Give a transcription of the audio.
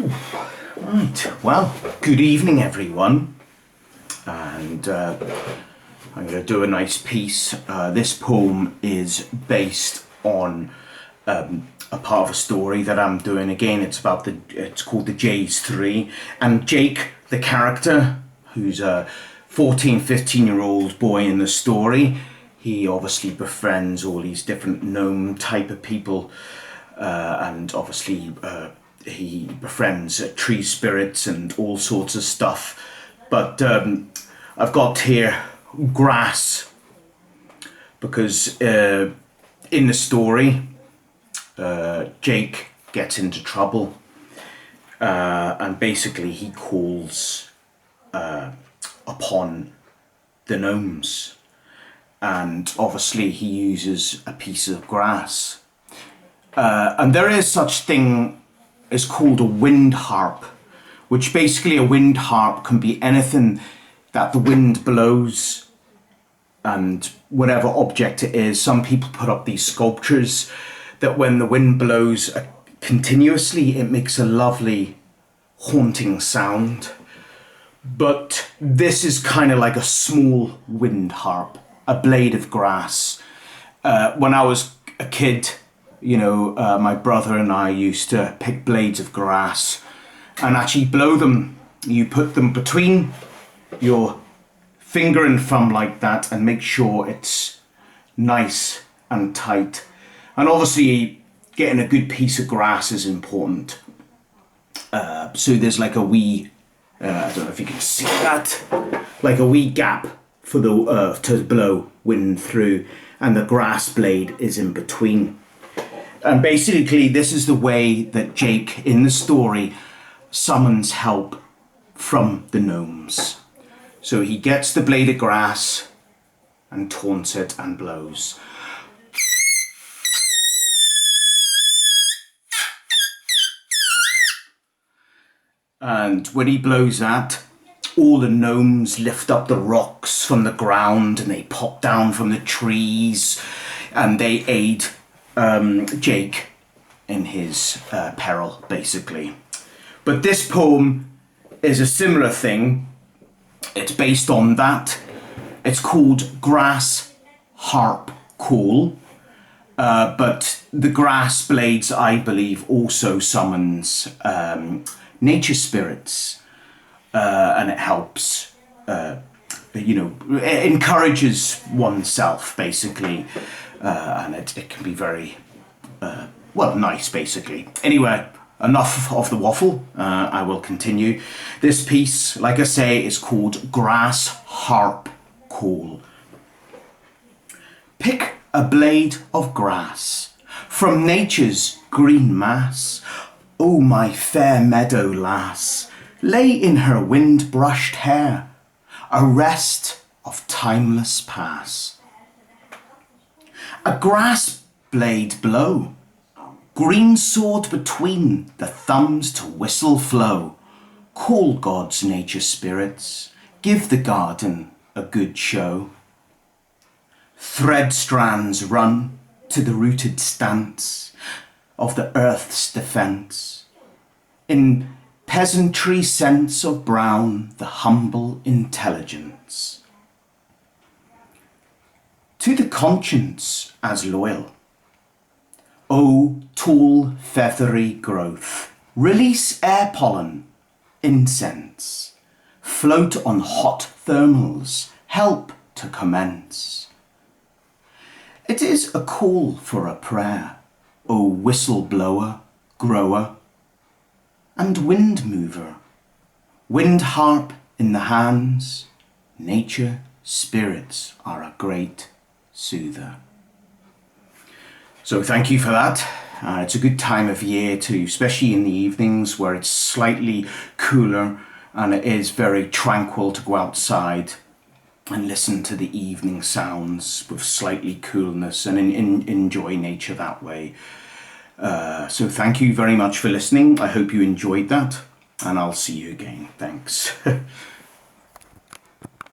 Right, well, good evening everyone, and I'm going to do a nice piece. This poem is based on a part of a story that I'm doing. Again, it's called the J's 3, and Jake, the character, who's a 15-year-old boy in the story, he obviously befriends all these different gnome type of people, and obviously he befriends tree spirits and all sorts of stuff. But I've got here grass because in the story Jake gets into trouble, and basically he calls upon the gnomes, and obviously he uses a piece of grass, and there is such thing is called a wind harp, which basically a wind harp can be anything that the wind blows, and whatever object it is. Some people put up these sculptures that when the wind blows continuously, it makes a lovely haunting sound. But this is kind of like a small wind harp, a blade of grass. When I was a kid, my brother and I used to pick blades of grass and actually blow them. You put them between your finger and thumb like that and make sure it's nice and tight. And obviously getting a good piece of grass is important. So there's like a wee, I don't know if you can see that, like a wee gap for the to blow wind through, and the grass blade is in between. And basically this is the way that Jake in the story summons help from the gnomes. So he gets the blade of grass and taunts it and blows. And when he blows that, all the gnomes lift up the rocks from the ground and they pop down from the trees and they aid Jake in his peril, basically. But this poem is a similar thing. It's based on that. It's called Grass-Harp-Call, but the grass blades, I believe, also summons nature spirits, and it helps, it encourages oneself, basically, and it can be very, nice, basically. Anyway, enough of the waffle. I will continue. This piece, like I say, is called Grass-Harp-Call. Pick a blade of grass from nature's green mass. O my fair meadow lass, lay in her wind-brushed hair a rest of timeless past. A grass blade blow, green sword between the thumbs to whistle flow. Call God's nature spirits, give the garden a good show. Thread strands run to the rooted stance of the earth's defence. In peasantry sense of brown, the humble intelligence. To the conscience as loyal, O tall feathery growth, release air pollen, incense, float on hot thermals, help to commence. It is a call for a prayer, O whistle blower, grower, and wind mover, wind harp in the hands, nature spirits are a great soother. So thank you for that. It's a good time of year too, especially in the evenings where it's slightly cooler and it is very tranquil to go outside and listen to the evening sounds with slightly coolness and enjoy nature that way. So thank you very much for listening. I hope you enjoyed that, and I'll see you again. Thanks.